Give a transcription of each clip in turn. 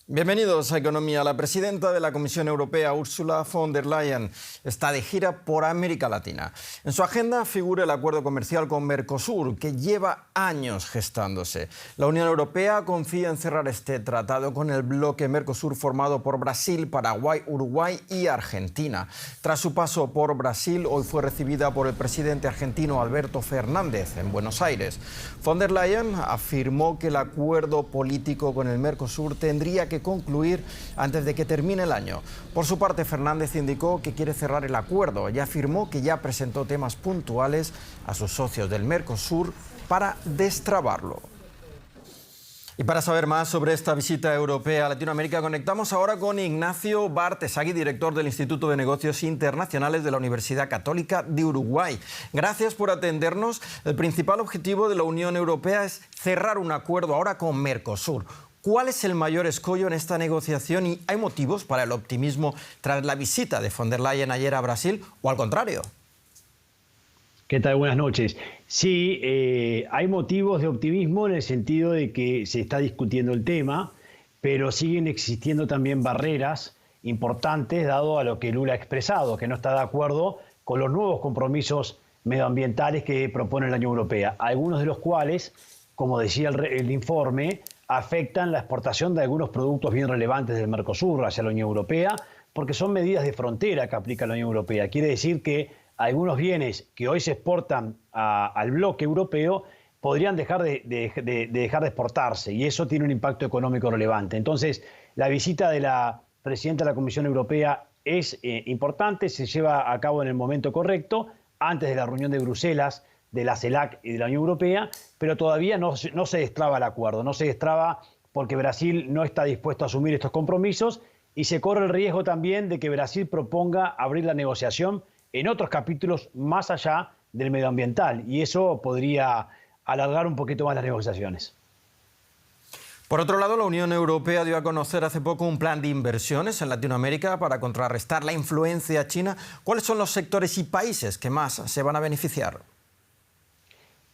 Bienvenidos a Economía. La presidenta de la Comisión Europea, Ursula von der Leyen, está de gira por América Latina. En su agenda figura el acuerdo comercial con Mercosur, que lleva años gestándose. La Unión Europea confía en cerrar este tratado con el bloque Mercosur formado por Brasil, Paraguay, Uruguay y Argentina. Tras su paso por Brasil, hoy fue recibida por el presidente argentino Alberto Fernández en Buenos Aires. Von der Leyen afirmó que el acuerdo político con el Mercosur tendría que concluir antes de que termine el año. Por su parte, Fernández indicó que quiere cerrar el acuerdo y afirmó que ya presentó temas puntuales a sus socios del Mercosur para destrabarlo. Y para saber más sobre esta visita europea a Latinoamérica, conectamos ahora con Ignacio Bartesagui, director del Instituto de Negocios Internacionales de la Universidad Católica de Uruguay. Gracias por atendernos. El principal objetivo de la Unión Europea es cerrar un acuerdo ahora con Mercosur. ¿Cuál es el mayor escollo en esta negociación y hay motivos para el optimismo tras la visita de von der Leyen ayer a Brasil o al contrario? ¿Qué tal? Buenas noches. Sí, hay motivos de optimismo en el sentido de que se está discutiendo el tema, pero siguen existiendo también barreras importantes dado a lo que Lula ha expresado, que no está de acuerdo con los nuevos compromisos medioambientales que propone la Unión Europea, algunos de los cuales, como decía el informe, afectan la exportación de algunos productos bien relevantes del Mercosur hacia la Unión Europea, porque son medidas de frontera que aplica la Unión Europea. Quiere decir que algunos bienes que hoy se exportan al bloque europeo podrían dejar de exportarse, y eso tiene un impacto económico relevante. Entonces, la visita de la presidenta de la Comisión Europea es importante, se lleva a cabo en el momento correcto, antes de la reunión de Bruselas, de la CELAC y de la Unión Europea, pero todavía no se destraba el acuerdo, no se destraba porque Brasil no está dispuesto a asumir estos compromisos y se corre el riesgo también de que Brasil proponga abrir la negociación en otros capítulos más allá del medioambiental, y eso podría alargar un poquito más las negociaciones. Por otro lado, la Unión Europea dio a conocer hace poco un plan de inversiones en Latinoamérica para contrarrestar la influencia china. ¿Cuáles son los sectores y países que más se van a beneficiar?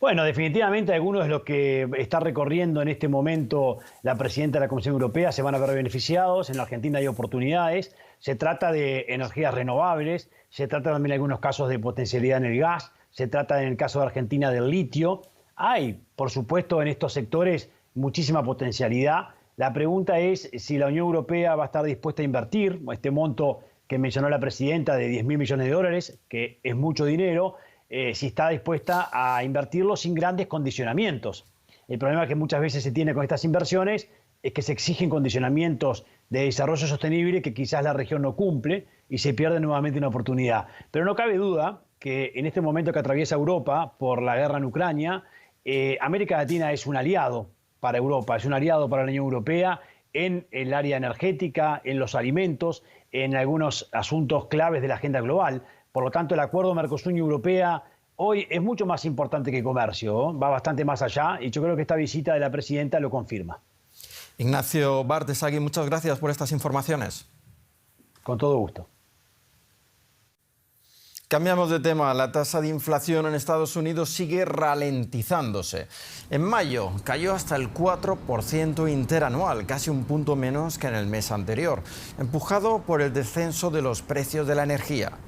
Bueno, definitivamente algunos de los que está recorriendo en este momento la presidenta de la Comisión Europea se van a ver beneficiados. En la Argentina hay oportunidades. Se trata de energías renovables, se trata también en algunos casos de potencialidad en el gas, se trata en el caso de Argentina del litio. Hay, por supuesto, en estos sectores muchísima potencialidad. La pregunta es si la Unión Europea va a estar dispuesta a invertir este monto que mencionó la presidenta de 10.000 millones de dólares, que es mucho dinero, si está dispuesta a invertirlo sin grandes condicionamientos. El problema que muchas veces se tiene con estas inversiones es que se exigen condicionamientos de desarrollo sostenible que quizás la región no cumple y se pierde nuevamente una oportunidad. Pero no cabe duda que en este momento que atraviesa Europa por la guerra en Ucrania, América Latina es un aliado para Europa, es un aliado para la Unión Europea en el área energética, en los alimentos, en algunos asuntos claves de la agenda global. Por lo tanto, el acuerdo Mercosur-Unión Europea hoy es mucho más importante que comercio, va bastante más allá, y yo creo que esta visita de la presidenta lo confirma. Ignacio Bartesagui, muchas gracias por estas informaciones. Con todo gusto. Cambiamos de tema. La tasa de inflación en Estados Unidos sigue ralentizándose. En mayo cayó hasta el 4% interanual, casi un punto menos que en el mes anterior, empujado por el descenso de los precios de la energía.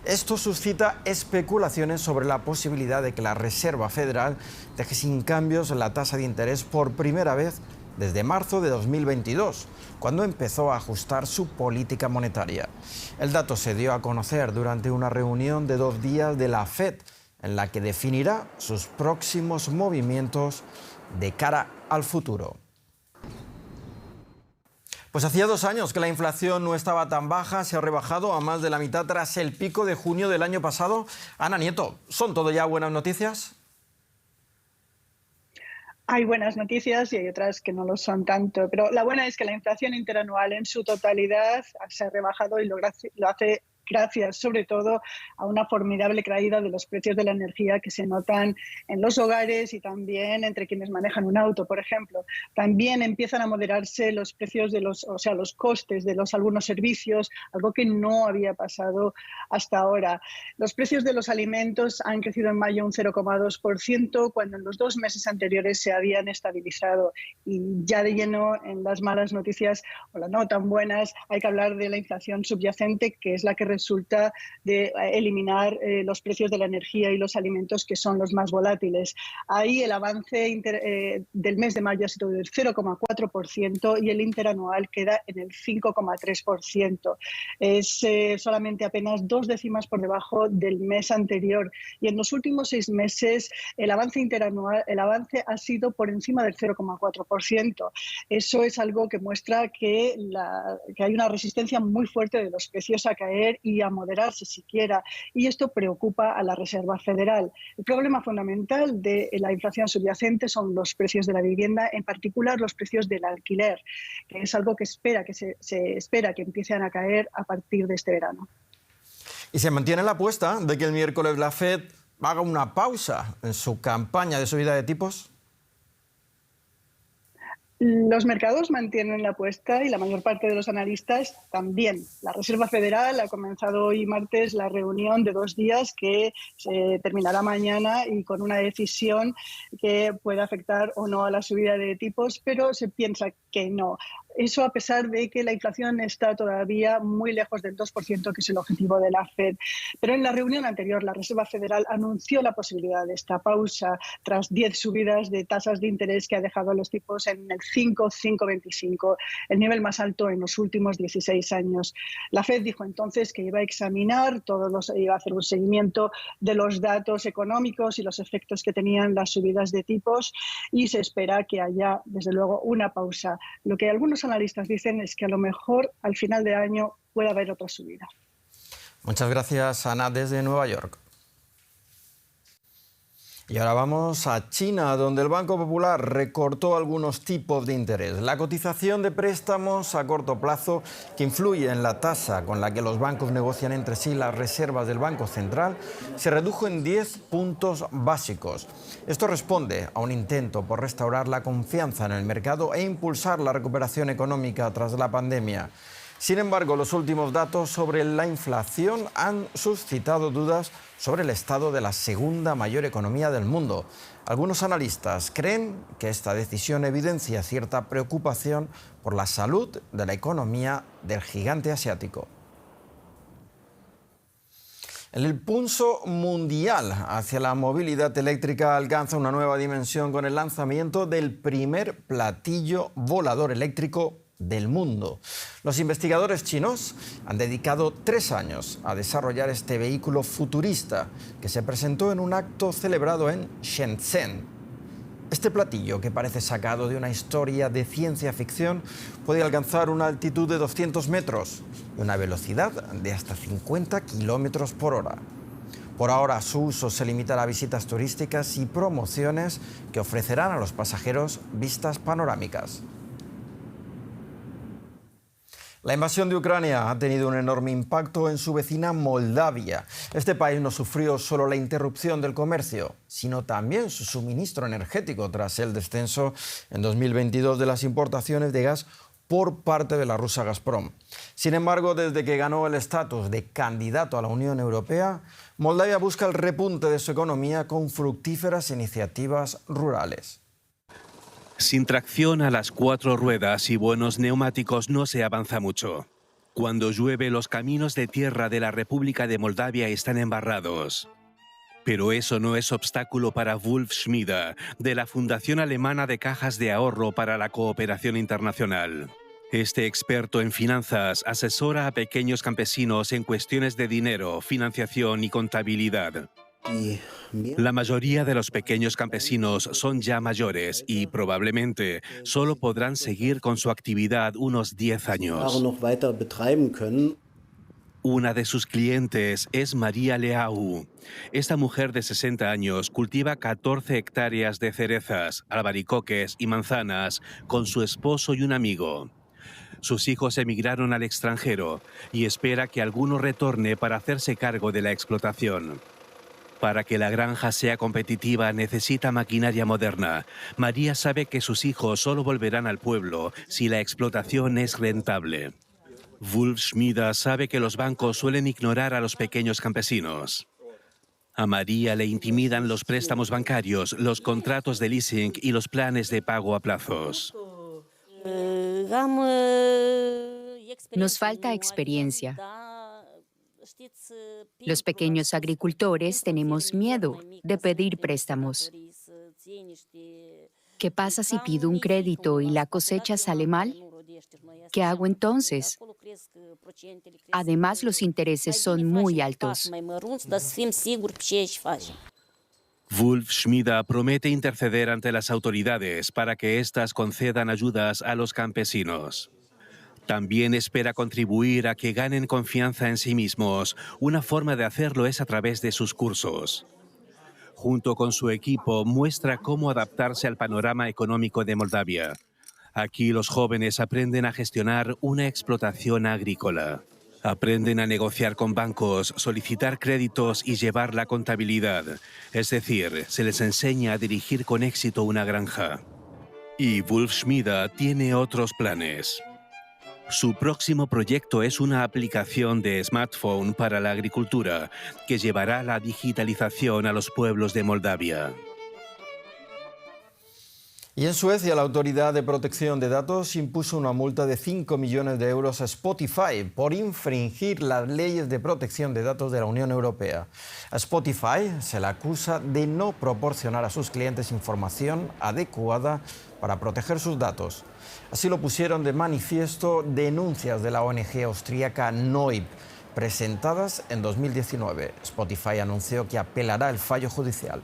Esto suscita especulaciones sobre la posibilidad de que la Reserva Federal deje sin cambios la tasa de interés por primera vez desde marzo de 2022, cuando empezó a ajustar su política monetaria. El dato se dio a conocer durante una reunión de 2 días de la FED, en la que definirá sus próximos movimientos de cara al futuro. Pues hacía 2 años que la inflación no estaba tan baja, se ha rebajado a más de la mitad tras el pico de junio del año pasado. Ana Nieto, ¿son todo ya buenas noticias? Hay buenas noticias y hay otras que no lo son tanto, pero la buena es que la inflación interanual en su totalidad se ha rebajado y lo hace gracias sobre todo a una formidable caída de los precios de la energía que se notan en los hogares y también entre quienes manejan un auto, por ejemplo. También empiezan a moderarse los precios de los costes de algunos servicios, algo que no había pasado hasta ahora. Los precios de los alimentos han crecido en mayo un 0,2%, cuando en los 2 meses anteriores se habían estabilizado. Y ya de lleno en las malas noticias o las no tan buenas, hay que hablar de la inflación subyacente, que es la que resulta de eliminar los precios de la energía y los alimentos, que son los más volátiles. Ahí el avance del mes de mayo ha sido del 0,4% y el interanual queda en el 5,3%. Es solamente apenas 2 décimas por debajo del mes anterior. Y en los últimos 6 meses el avance interanual, el avance ha sido por encima del 0,4%. Eso es algo que muestra que hay una resistencia muy fuerte de los precios a caer y a moderarse siquiera. Y esto preocupa a la Reserva Federal. El problema fundamental de la inflación subyacente son los precios de la vivienda, en particular los precios del alquiler, que es algo que se espera que empiecen a caer a partir de este verano. Y se mantiene la apuesta de que el miércoles la Fed haga una pausa en su campaña de subida de tipos. Los mercados mantienen la apuesta y la mayor parte de los analistas también. La Reserva Federal ha comenzado hoy martes la reunión de 2 días que se terminará mañana y con una decisión que puede afectar o no a la subida de tipos, pero se piensa que no. Eso a pesar de que la inflación está todavía muy lejos del 2%, que es el objetivo de la Fed. Pero en la reunión anterior, la Reserva Federal anunció la posibilidad de esta pausa tras 10 subidas de tasas de interés que ha dejado los tipos en el 5,25, el nivel más alto en los últimos 16 años. La Fed dijo entonces que iba a examinar iba a hacer un seguimiento de los datos económicos y los efectos que tenían las subidas de tipos, y se espera que haya, desde luego, una pausa. Lo que algunos analistas dicen es que a lo mejor al final de año puede haber otra subida. Muchas gracias, Ana, desde Nueva York. Y ahora vamos a China, donde el Banco Popular recortó algunos tipos de interés. La cotización de préstamos a corto plazo, que influye en la tasa con la que los bancos negocian entre sí las reservas del Banco Central, se redujo en 10 puntos básicos. Esto responde a un intento por restaurar la confianza en el mercado e impulsar la recuperación económica tras la pandemia. Sin embargo, los últimos datos sobre la inflación han suscitado dudas sobre el estado de la segunda mayor economía del mundo. Algunos analistas creen que esta decisión evidencia cierta preocupación por la salud de la economía del gigante asiático. El impulso mundial hacia la movilidad eléctrica alcanza una nueva dimensión con el lanzamiento del primer platillo volador eléctrico del mundo. Los investigadores chinos han dedicado 3 años a desarrollar este vehículo futurista que se presentó en un acto celebrado en Shenzhen. Este platillo, que parece sacado de una historia de ciencia ficción, puede alcanzar una altitud de 200 metros y una velocidad de hasta 50 kilómetros por hora. Por ahora, su uso se limita a visitas turísticas y promociones que ofrecerán a los pasajeros vistas panorámicas. La invasión de Ucrania ha tenido un enorme impacto en su vecina Moldavia. Este país no sufrió solo la interrupción del comercio, sino también su suministro energético tras el descenso en 2022 de las importaciones de gas por parte de la rusa Gazprom. Sin embargo, desde que ganó el estatus de candidato a la Unión Europea, Moldavia busca el repunte de su economía con fructíferas iniciativas rurales. Sin tracción a las 4 ruedas y buenos neumáticos no se avanza mucho. Cuando llueve, los caminos de tierra de la República de Moldavia están embarrados. Pero eso no es obstáculo para Wolf Schmiede, de la Fundación Alemana de Cajas de Ahorro para la Cooperación Internacional. Este experto en finanzas asesora a pequeños campesinos en cuestiones de dinero, financiación y contabilidad. La mayoría de los pequeños campesinos son ya mayores y probablemente solo podrán seguir con su actividad unos 10 años. Una de sus clientes es María Leau. Esta mujer de 60 años cultiva 14 hectáreas de cerezas, albaricoques y manzanas con su esposo y un amigo. Sus hijos emigraron al extranjero y espera que alguno retorne para hacerse cargo de la explotación. Para que la granja sea competitiva necesita maquinaria moderna. María sabe que sus hijos solo volverán al pueblo si la explotación es rentable. Wolf Schmida sabe que los bancos suelen ignorar a los pequeños campesinos. A María le intimidan los préstamos bancarios, los contratos de leasing y los planes de pago a plazos. Nos falta experiencia. Los pequeños agricultores tenemos miedo de pedir préstamos. ¿Qué pasa si pido un crédito y la cosecha sale mal? ¿Qué hago entonces? Además, los intereses son muy altos. Wolf Schmida promete interceder ante las autoridades para que éstas concedan ayudas a los campesinos. También espera contribuir a que ganen confianza en sí mismos. Una forma de hacerlo es a través de sus cursos. Junto con su equipo, muestra cómo adaptarse al panorama económico de Moldavia. Aquí los jóvenes aprenden a gestionar una explotación agrícola. Aprenden a negociar con bancos, solicitar créditos y llevar la contabilidad. Es decir, se les enseña a dirigir con éxito una granja. Y Wolf Schmida tiene otros planes. Su próximo proyecto es una aplicación de smartphone para la agricultura que llevará la digitalización a los pueblos de Moldavia. Y en Suecia, la Autoridad de Protección de Datos impuso una multa de 5 millones de euros a Spotify por infringir las leyes de protección de datos de la Unión Europea. A Spotify se le acusa de no proporcionar a sus clientes información adecuada para proteger sus datos. Así lo pusieron de manifiesto denuncias de la ONG austríaca Noib, presentadas en 2019. Spotify anunció que apelará el fallo judicial.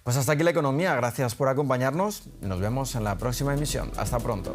Pues hasta aquí la economía. Gracias por acompañarnos. Nos vemos en la próxima emisión. Hasta pronto.